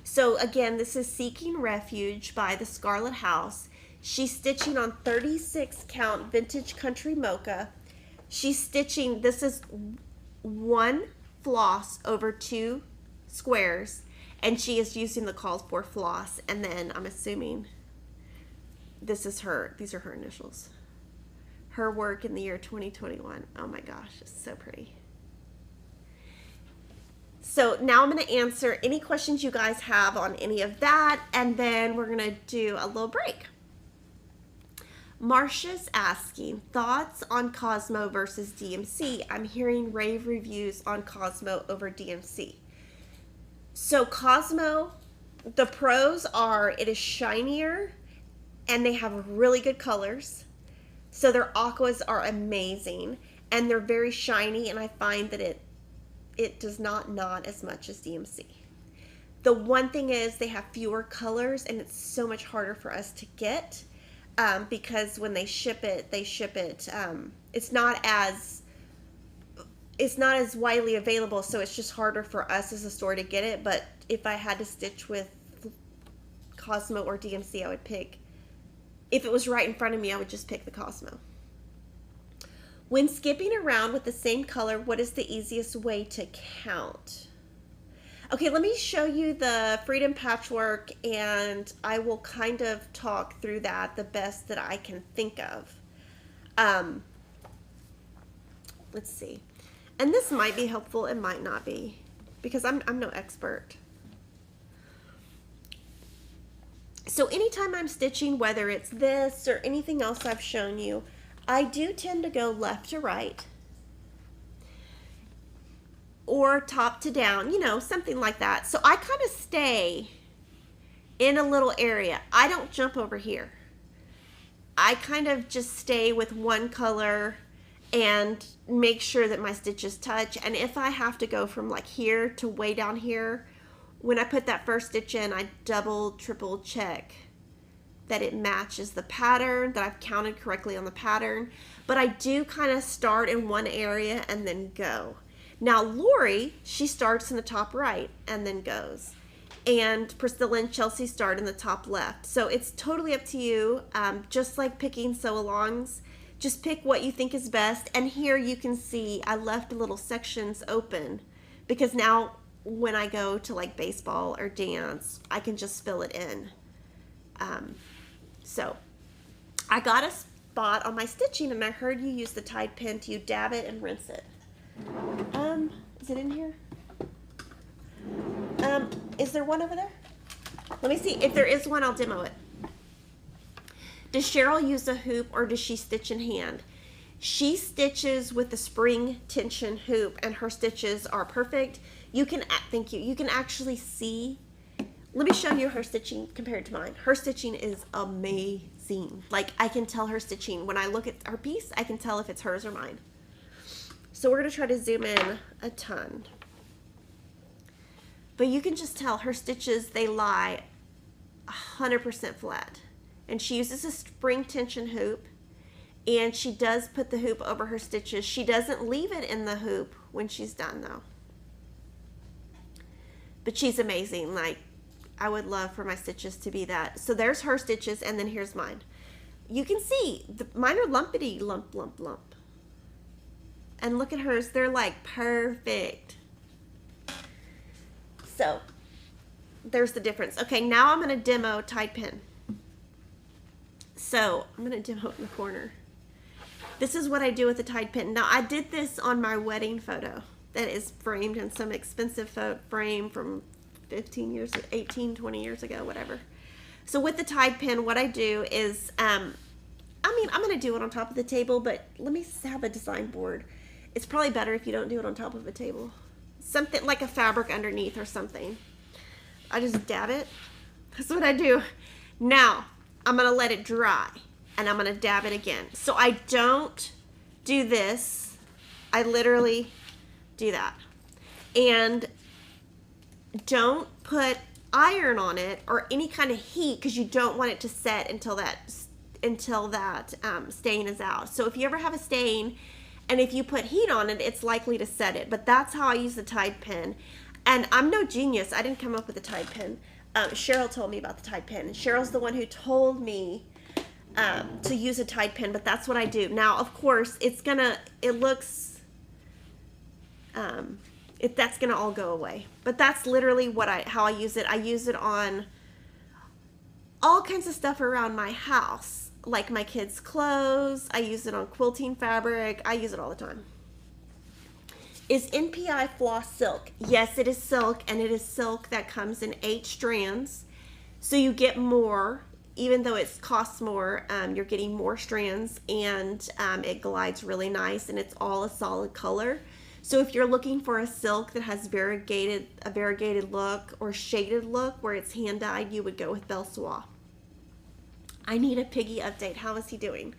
[SPEAKER 1] So again, this is Seeking Refuge by the Scarlet House. She's stitching on 36 count Vintage Country Mocha. She's stitching, this is 1 floss over 2 squares, and she is using the called for floss, and then I'm assuming these are her initials. Her work in the year 2021. Oh my gosh, it's so pretty. So now I'm going to answer any questions you guys have on any of that, and then we're going to do a little break. Marcia's asking, thoughts on Cosmo versus DMC? I'm hearing rave reviews on Cosmo over DMC. So Cosmo, the pros are it is shinier and they have really good colors. So their aquas are amazing and they're very shiny, and I find that it does not knot as much as DMC. The one thing is they have fewer colors and it's so much harder for us to get because when they ship it, it's not as widely available, so it's just harder for us as a store to get it. But if I had to stitch with Cosmo or DMC, I would pick, if it was right in front of me, I would just pick the Cosmo. When skipping around with the same color, what is the easiest way to count? Okay, let me show you the Freedom Patchwork, and I will kind of talk through that the best that I can think of. Let's see. And this might be helpful, it might not be, because I'm no expert. So anytime I'm stitching, whether it's this or anything else I've shown you, I do tend to go left to right or top to down, you know, something like that. So I kind of stay in a little area. I don't jump over here. I kind of just stay with one color and make sure that my stitches touch. And if I have to go from like here to way down here, when I put that first stitch in, I double, triple check that it matches the pattern, that I've counted correctly on the pattern. But I do kind of start in one area and then go. Now Lori, she starts in the top right and then goes. And Priscilla and Chelsea start in the top left. So it's totally up to you. Just like picking sew-alongs, just pick what you think is best. And here you can see I left little sections open because now when I go to like baseball or dance, I can just fill it in. So I got a spot on my stitching and I heard you use the Tide pen to dab it and rinse it. Is it in here? Is there one over there? Let me see. If there is one, I'll demo it. Does Cheryl use a hoop or does she stitch in hand? She stitches with the spring tension hoop and her stitches are perfect. You can, thank you. You can actually see. Let me show you her stitching compared to mine. Her stitching is amazing. Like I can tell her stitching. When I look at her piece, I can tell if it's hers or mine. So we're going to try to zoom in a ton. But you can just tell her stitches, they lie 100% flat. And she uses a spring tension hoop. And she does put the hoop over her stitches. She doesn't leave it in the hoop when she's done though. But she's amazing. Like, I would love for my stitches to be that. So there's her stitches and then here's mine. You can see, mine are lumpity, lump, lump, lump. And look at hers, they're like perfect. So, there's the difference. Okay, now I'm gonna demo Tide pen. So I'm going to demo it in the corner. This is what I do with the Tide pen. Now I did this on my wedding photo that is framed in some expensive frame from 15 years, 18, 20 years ago, whatever. So with the Tide pen, what I do is, I'm going to do it on top of the table, but let me have a design board. It's probably better if you don't do it on top of a table. Something like a fabric underneath or something. I just dab it. That's what I do. Now, I'm going to let it dry, and I'm going to dab it again. So I don't do this. I literally do that. And don't put iron on it or any kind of heat because you don't want it to set until that stain is out. So if you ever have a stain and if you put heat on it, it's likely to set it. But that's how I use the Tide pen. And I'm no genius. I didn't come up with the Tide pen. Cheryl told me about the Tide pen. And Cheryl's the one who told me to use a Tide pen, but that's what I do. Now, of course, that's gonna all go away. But that's literally how I use it. I use it on all kinds of stuff around my house, like my kids' clothes. I use it on quilting fabric. I use it all the time. Is NPI floss silk? Yes, it is silk, and it is silk that comes in 8 strands. So you get more, even though it costs more, you're getting more strands, and it glides really nice, and it's all a solid color. So if you're looking for a silk that has a variegated look or shaded look where it's hand dyed, you would go with Belle Soie. I need a Piggy update. How is he doing?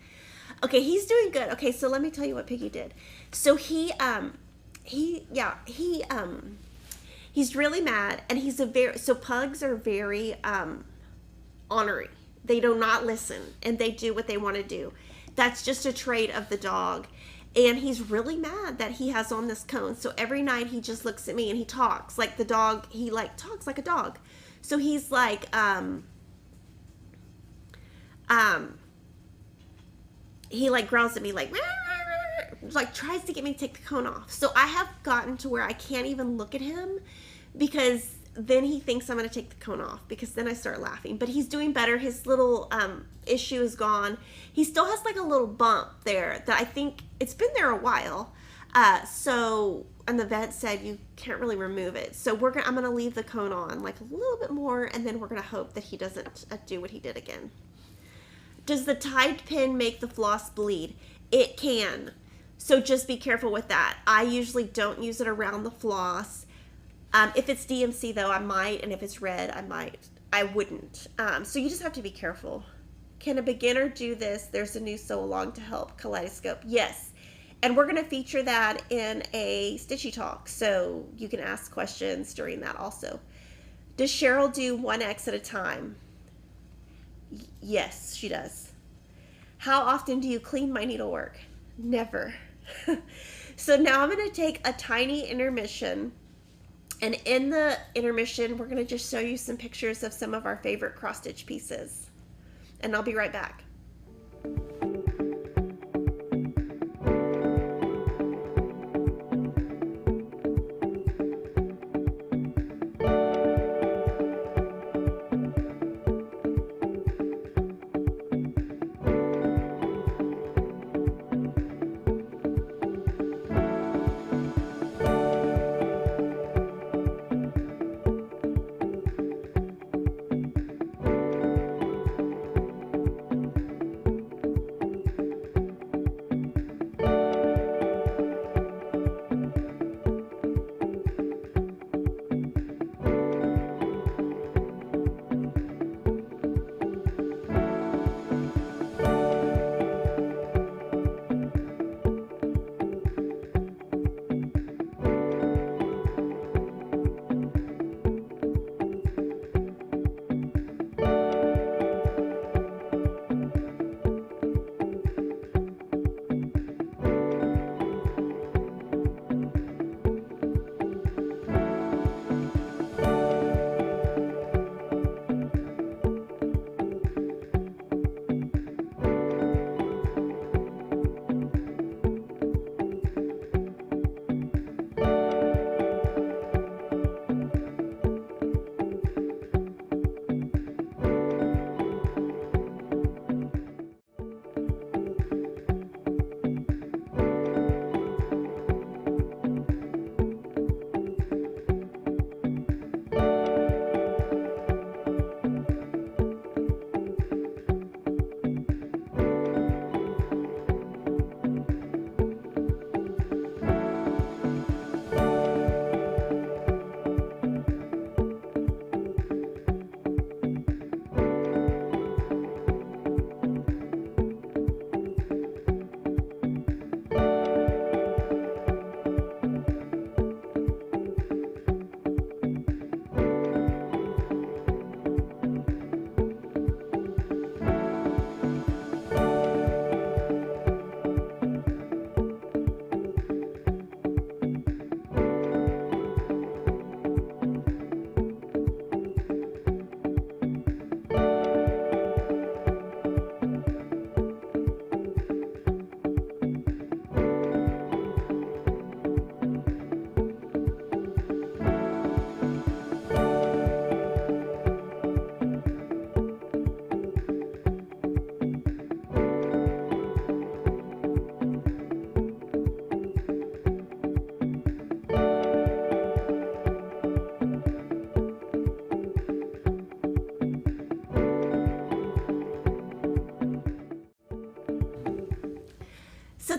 [SPEAKER 1] Okay, he's doing good. Okay, so let me tell you what Piggy did. So he's really mad, and so pugs are very ornery. They do not listen, and they do what they want to do. That's just a trait of the dog. And he's really mad that he has on this cone. So every night he just looks at me and he talks like the dog. He talks like a dog. So he's like, he growls at me like tries to get me to take the cone off. So I have gotten to where I can't even look at him because then he thinks I'm going to take the cone off, because then I start laughing. But he's doing better. His little issue is gone. He still has like a little bump there that I think it's been there a while. And the vet said you can't really remove it. So I'm going to leave the cone on like a little bit more, and then we're going to hope that he doesn't do what he did again. Does the Tide pen make the floss bleed? It can. So just be careful with that. I usually don't use it around the floss. If it's DMC though, I might, and if it's red, I wouldn't. So you just have to be careful. Can a beginner do this? There's a new sew along to help Kaleidoscope. Yes. And we're going to feature that in a Stitchy Talk, so you can ask questions during that also. Does Cheryl do 1X at a time? Yes, she does. How often do you clean my needlework? Never. So now I'm going to take a tiny intermission. And in the intermission, we're going to just show you some pictures of some of our favorite cross-stitch pieces. And I'll be right back.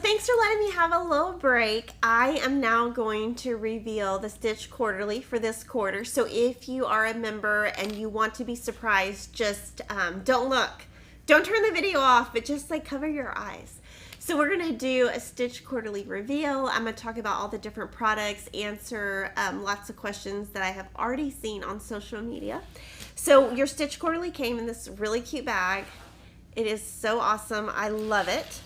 [SPEAKER 1] thanks for letting me have a little break. I am now going to reveal the Stitch Quarterly for this quarter. So if you are a member and you want to be surprised, just don't look. Don't turn the video off, but just like cover your eyes. So we're going to do a Stitch Quarterly reveal. I'm going to talk about all the different products, answer lots of questions that I have already seen on social media. So your Stitch Quarterly came in this really cute bag. It is so awesome. I love it.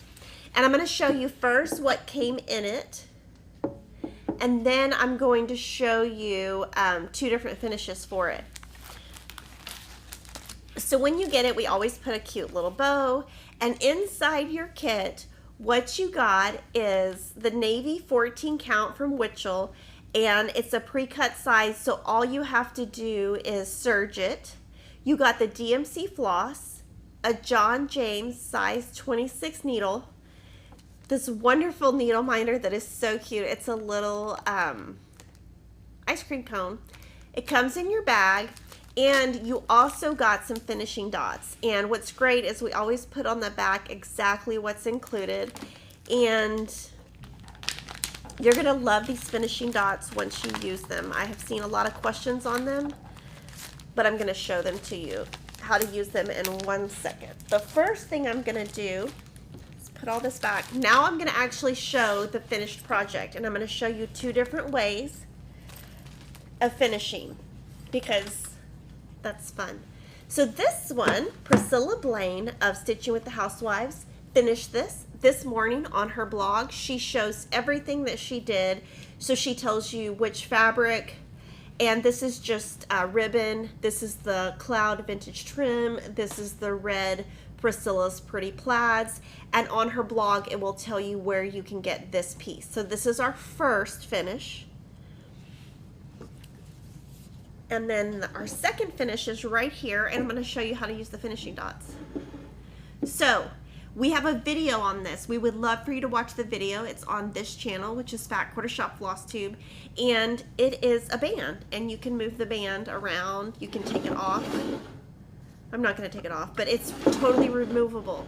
[SPEAKER 1] And I'm going to show you first what came in it. And then I'm going to show you 2 different finishes for it. So when you get it, we always put a cute little bow. And inside your kit, what you got is the navy 14 count from Witchell. And it's a pre-cut size, so all you have to do is serge it. You got the DMC floss, a John James size 26 needle, this wonderful needle minder that is so cute. It's a little ice cream cone. It comes in your bag, and you also got some finishing dots. And what's great is we always put on the back exactly what's included, and you're gonna love these finishing dots once you use them. I have seen a lot of questions on them, but I'm gonna show them to you, how to use them in 1 second. The first thing I'm gonna do, put all this back. Now I'm going to actually show the finished project, and I'm going to show you 2 different ways of finishing because that's fun. So this one, Priscilla Blaine of Stitching with the Housewives, finished this morning on her blog. She shows everything that she did. So she tells you which fabric, and this is just ribbon. This is the cloud vintage trim. This is the red Priscilla's Pretty Plaids, and on her blog it will tell you where you can get this piece. So this is our first finish, and then our second finish is right here, and I'm going to show you how to use the finishing dots. So we have a video on this. We would love for you to watch the video. It's on this channel, which is Fat Quarter Shop FlossTube, and it is a band, and you can move the band around. You can take it off. I'm not going to take it off, but it's totally removable.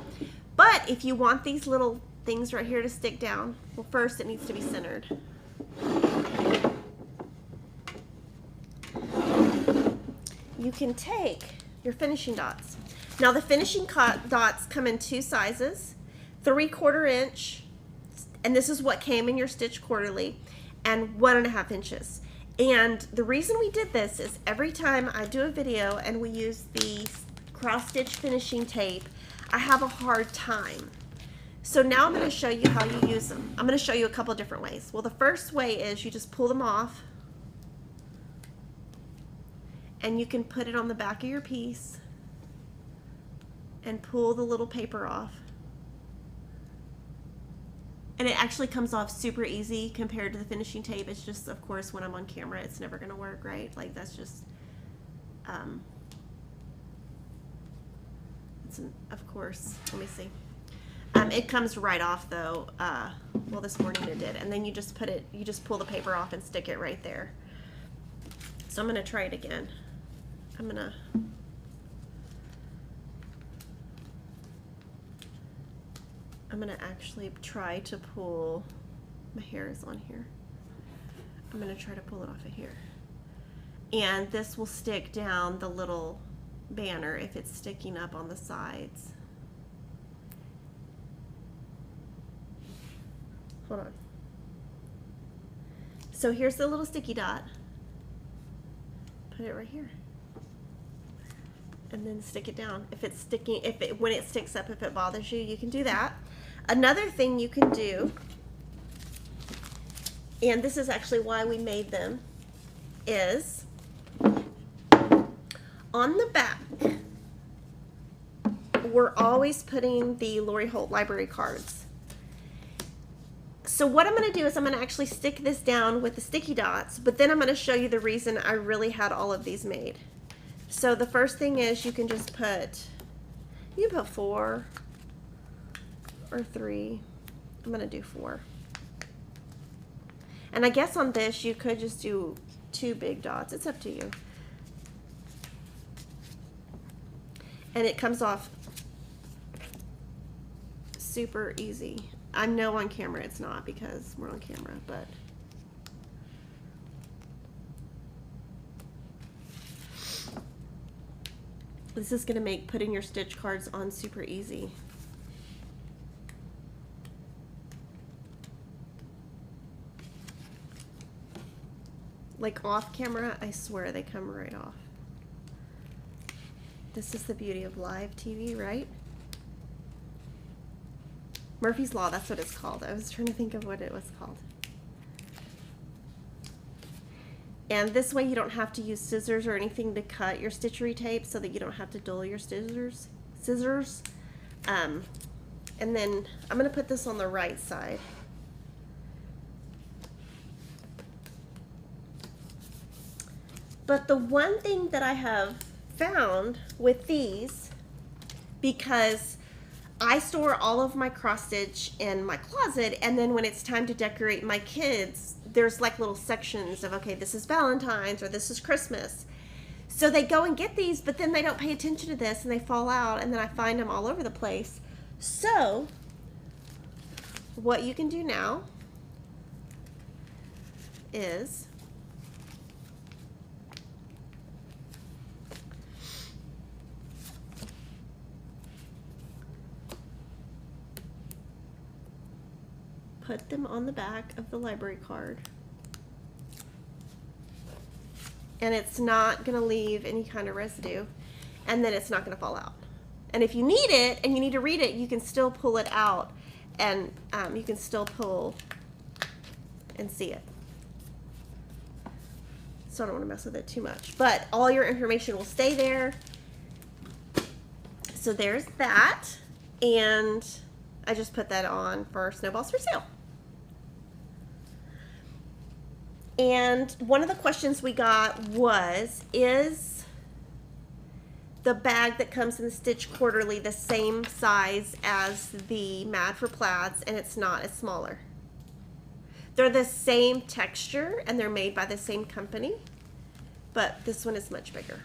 [SPEAKER 1] But if you want these little things right here to stick down, well, first it needs to be centered. You can take your finishing dots. Now the finishing dots come in 2 sizes, 3/4 inch, and this is what came in your Stitch Quarterly, and 1.5 inches. And the reason we did this is every time I do a video and we use the cross stitch finishing tape, I have a hard time. So now I'm going to show you how you use them. I'm going to show you a couple different ways. Well, the first way is you just pull them off, and you can put it on the back of your piece and pull the little paper off. And it actually comes off super easy compared to the finishing tape. It's just, of course, when I'm on camera, it's never going to work, right? Like, that's just of course, let me see. It comes right off though. Well, this morning it did, and then you just pull the paper off and stick it right there. So I'm gonna try it again. I'm gonna actually try to pull. My hair is on here. I'm gonna try to pull it off of here, and this will stick down the little banner if it's sticking up on the sides. Hold on. So here's the little sticky dot. Put it right here, and then stick it down. If it's sticking, when it sticks up, if it bothers you, you can do that. Another thing you can do, and this is actually why we made them, is on the back, we're always putting the Lori Holt library cards. So what I'm going to do is I'm going to actually stick this down with the sticky dots, but then I'm going to show you the reason I really had all of these made. So the first thing is you can just put, you can put 4 or 3. I'm going to do 4. And I guess on this you could just do 2 big dots. It's up to you. And it comes off super easy. I know on camera it's not because we're on camera, but this is going to make putting your stitch cards on super easy. Like off camera, I swear they come right off. This is the beauty of live TV, right? Murphy's Law, that's what it's called. I was trying to think of what it was called. And this way you don't have to use scissors or anything to cut your stitchery tape, so that you don't have to dull your scissors. And then I'm going to put this on the right side. But the one thing that I have found with these, because I store all of my cross stitch in my closet, and then when it's time to decorate my kids, there's like little sections of, okay, this is Valentine's or this is Christmas. So they go and get these, but then they don't pay attention to this and they fall out, and then I find them all over the place. So what you can do now is put them on the back of the library card, and it's not going to leave any kind of residue, and then it's not going to fall out. And if you need it and you need to read it, you can still pull it out, and you can still pull and see it. So I don't want to mess with it too much, but all your information will stay there. So there's that, and I just put that on for Snowballs for Sale. And one of the questions we got was, is the bag that comes in the Stitch Quarterly the same size as the Mad for Plaids? And it's not, it's smaller. They're the same texture and they're made by the same company, but this one is much bigger.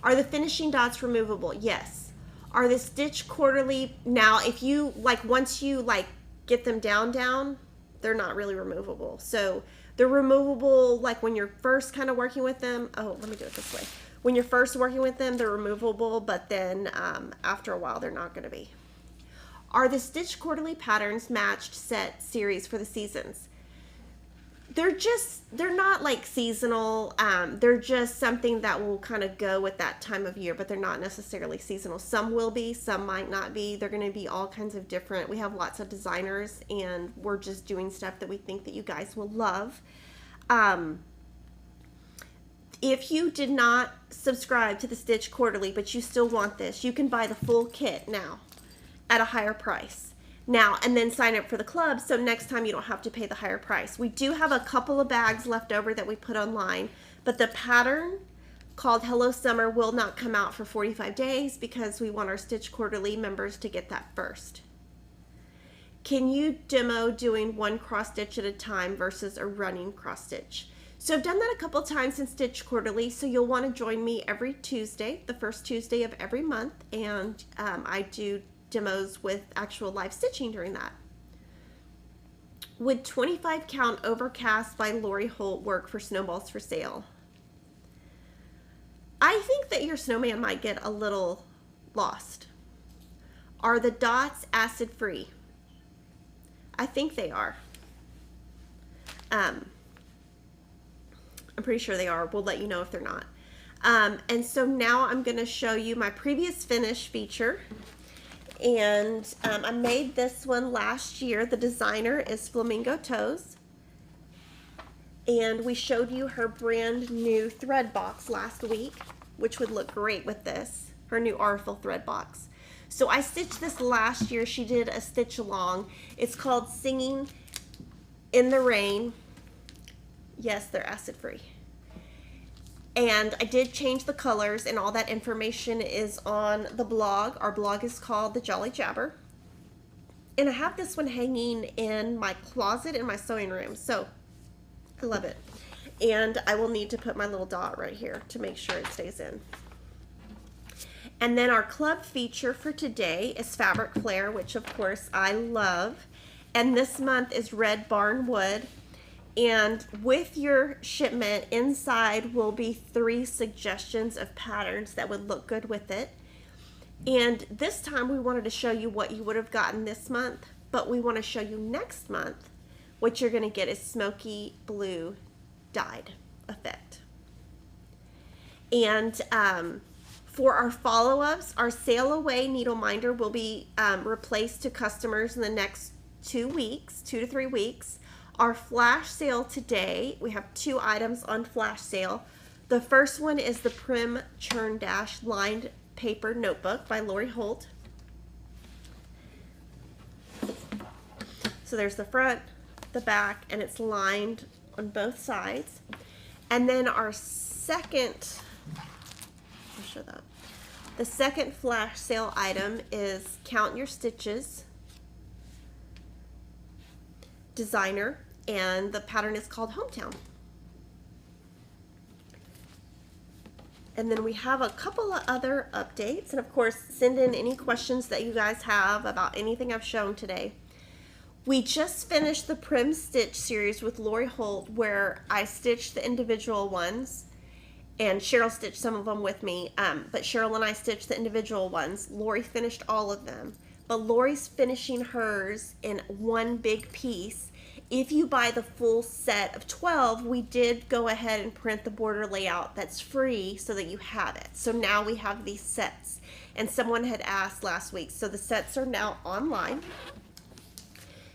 [SPEAKER 1] Are the finishing dots removable? Yes. Are the Stitch Quarterly, now if you, like, once you like get them down, they're not really removable. So they're removable like when you're first kind of working with them. Oh, let me do it this way. When you're first working with them, they're removable, but then after a while, they're not going to be. Are the Stitch Quarterly patterns matched set series for the seasons? They're not like seasonal. They're just something that will kind of go with that time of year, but they're not necessarily seasonal. Some will be, some might not be. They're going to be all kinds of different. We have lots of designers, and we're just doing stuff that we think that you guys will love. If you did not subscribe to the Stitch Quarterly, but you still want this, you can buy the full kit now at a higher price. Now, and then sign up for the club, so next time you don't have to pay the higher price. We do have a couple of bags left over that we put online, but the pattern called Hello Summer will not come out for 45 days because we want our Stitch Quarterly members to get that first. Can you demo doing one cross stitch at a time versus a running cross stitch? So I've done that a couple times in Stitch Quarterly, so you'll want to join me every Tuesday, the first Tuesday of every month, and I do demos with actual live stitching during that. Would 25 count Overcast by Lori Holt work for Snowballs for Sale? I think that your snowman might get a little lost. Are the dots acid free? I think they are. I'm pretty sure they are. We'll let you know if they're not. And so now I'm going to show you my previous finish feature. And I made this one last year. The designer is Flamingo Toes. And we showed you her brand new thread box last week, which would look great with this, her new Artful thread box. So I stitched this last year. She did a stitch along. It's called Singing in the Rain. Yes, they're acid free. And I did change the colors, and all that information is on the blog. Our blog is called The Jolly Jabber. And I have this one hanging in my closet in my sewing room. So I love it. And I will need to put my little dot right here to make sure it stays in. And then our club feature for today is Fabric Flare, which of course I love. And this month is Red Barn Wood. And with your shipment, inside will be 3 suggestions of patterns that would look good with it. And this time we wanted to show you what you would have gotten this month, but we want to show you next month what you're going to get is smoky blue dyed effect. And for our follow-ups, our sail away needle minder will be replaced to customers in the next 2 weeks, 2 to 3 weeks. Our flash sale today, we have 2 items on flash sale. The first one is the Prim Churn Dash lined paper notebook by Lori Holt. So there's the front, the back, and it's lined on both sides. And then our second, I'll show that. The second flash sale item is Count Your Stitches designer, and the pattern is called Hometown. And then we have a couple of other updates, and of course send in any questions that you guys have about anything I've shown today. We just finished the Prim Stitch series with Lori Holt, where I stitched the individual ones, and Cheryl stitched some of them with me, but Cheryl and I stitched the individual ones. Lori finished all of them, but Lori's finishing hers in one big piece. If you buy the full set of 12, we did go ahead and print the border layout that's free so that you have it. So now we have these sets, and someone had asked last week, so the sets are now online.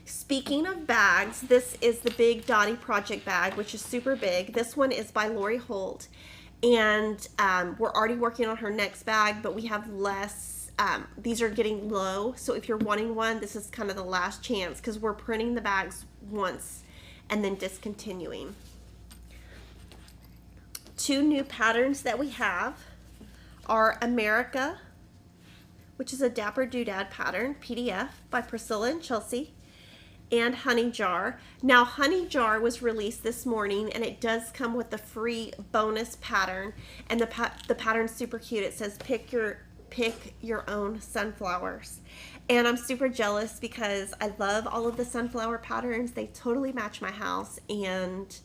[SPEAKER 1] Speaking of bags, this is the big Dottie Project bag, which is super big. This one is by Lori Holt, and we're already working on her next bag, but we have less. These are getting low, so if you're wanting one, this is kind of the last chance because we're printing the bags once and then discontinuing. 2 new patterns that we have are America, which is a Dapper Doodad pattern, PDF by Priscilla and Chelsea, and Honey Jar. Now Honey Jar was released this morning, and it does come with the free bonus pattern, and the pattern's super cute. It says pick your own sunflowers, and I'm super jealous because I love all of the sunflower patterns. They totally match my house, and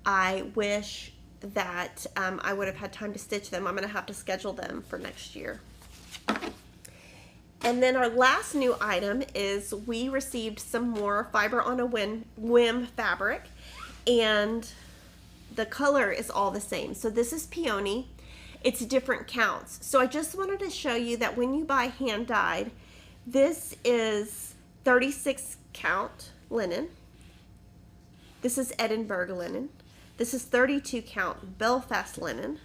[SPEAKER 1] I wish that I would have had time to stitch them. I'm gonna have to schedule them for next year. And then our last new item is we received some more Fiber on a Whim fabric, and the color is all the same. So this is peony. It's different counts. So I just wanted to show you that when you buy hand dyed, this is 36 count linen. This is Edinburgh linen. This is 32 count Belfast linen,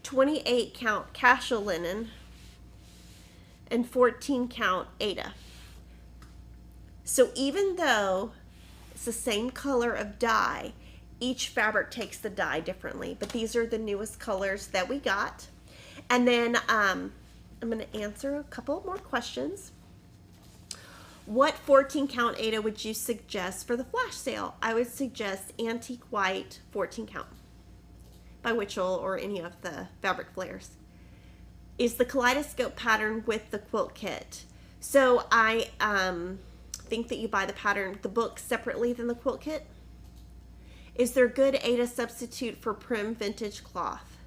[SPEAKER 1] 28 count Cashel linen, and 14 count Aida. So even though it's the same color of dye, each fabric takes the dye differently, but these are the newest colors that we got. And then I'm going to answer a couple more questions. What 14 count Aida would you suggest for the flash sale? I would suggest Antique White 14 count by Witchell or any of the fabric flares. Is the Kaleidoscope pattern with the quilt kit. So I think that you buy the book separately than the quilt kit. Is there good Aida substitute for Prim vintage cloth?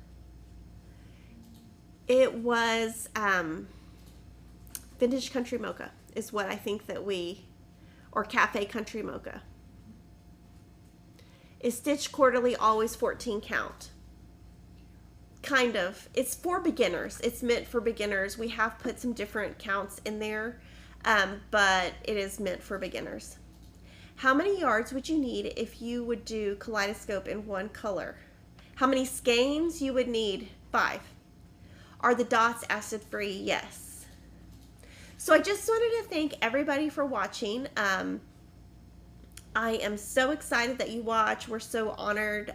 [SPEAKER 1] It was Vintage Country Mocha is what I think that or Cafe Country Mocha. Is Stitch Quarterly always 14 count? Kind of. It's for beginners. It's meant for beginners. We have put some different counts in there, but it is meant for beginners. How many yards would you need if you would do Kaleidoscope in one color? How many skeins you would need? 5. Are the dots acid free? Yes. So I just wanted to thank everybody for watching. I am so excited that you watch. We're so honored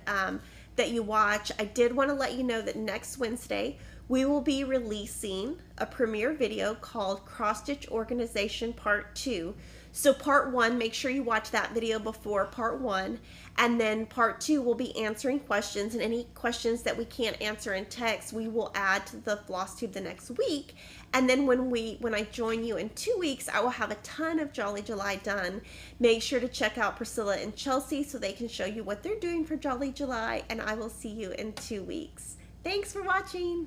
[SPEAKER 1] that you watch. I did want to let you know that next Wednesday we will be releasing a premiere video called Cross Stitch Organization Part 2. So part 1, make sure you watch that video before part 1, and then part 2 will be answering questions, and any questions that we can't answer in text we will add to the FlossTube the next week. And then when I join you in 2 weeks, I will have a ton of Jolly July done. Make sure to check out Priscilla and Chelsea so they can show you what they're doing for Jolly July, and I will see you in 2 weeks. Thanks for watching.